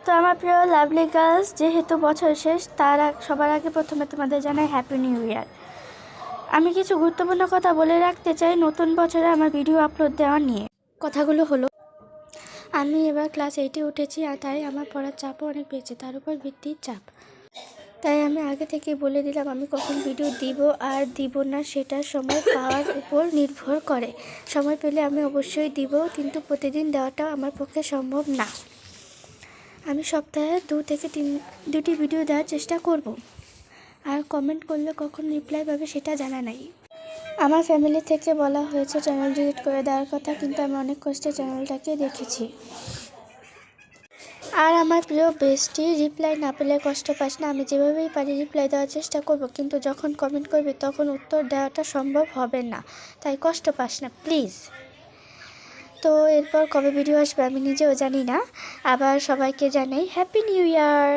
তো আমার প্রিয় লাভলি গার্লস, যেহেতু বছর শেষ তার সবার আগে প্রথমে তোমাদের জানাই হ্যাপি নিউ ইয়ার। আমি কিছু গুরুত্বপূর্ণ কথা বলে রাখতে চাই নতুন বছরে আমার ভিডিও আপলোড দেওয়া নিয়ে। কথাগুলো হলো, আমি এবার ক্লাস 8-এ উঠেছি, আর তাই আমার পড়ার চাপও অনেক বেড়েছে, তার উপর বৃত্তির চাপ। তাই আমি আগে থেকে বলে দিলাম আমি কখন ভিডিও দিব আর দিব না সেটা সময় পাওয়ার উপর নির্ভর করে। সময় পেলে আমি অবশ্যই দিব, কিন্তু প্রতিদিন দেওয়াটাও আমার পক্ষে সম্ভব না। আমি সপ্তাহে 2 থেকে 3টি ভিডিও দেওয়ার চেষ্টা করব। আর কমেন্ট করলে কখন রিপ্লাই পাবে সেটা জানা নাই। আমার ফ্যামিলি থেকে বলা হয়েছে চ্যানেল ডিলিট করে দেওয়ার কথা, কিন্তু আমি অনেক কষ্টে চ্যানেলটাকে দেখেছি। আর আমার প্রিয় বেস্টি, রিপ্লাই না পেলে কষ্ট পাস না, আমি যেভাবেই পারি রিপ্লাই দেওয়ার চেষ্টা করব, কিন্তু যখন কমেন্ট করবি তখন উত্তর দেওয়াটা সম্ভব হবে না, তাই কষ্ট পাস না প্লিজ। তো এরপর কবে ভিডিও আসবে আমি নিজেও জানি না। আবার সবাইকে জানাই হ্যাপি নিউ ইয়ার।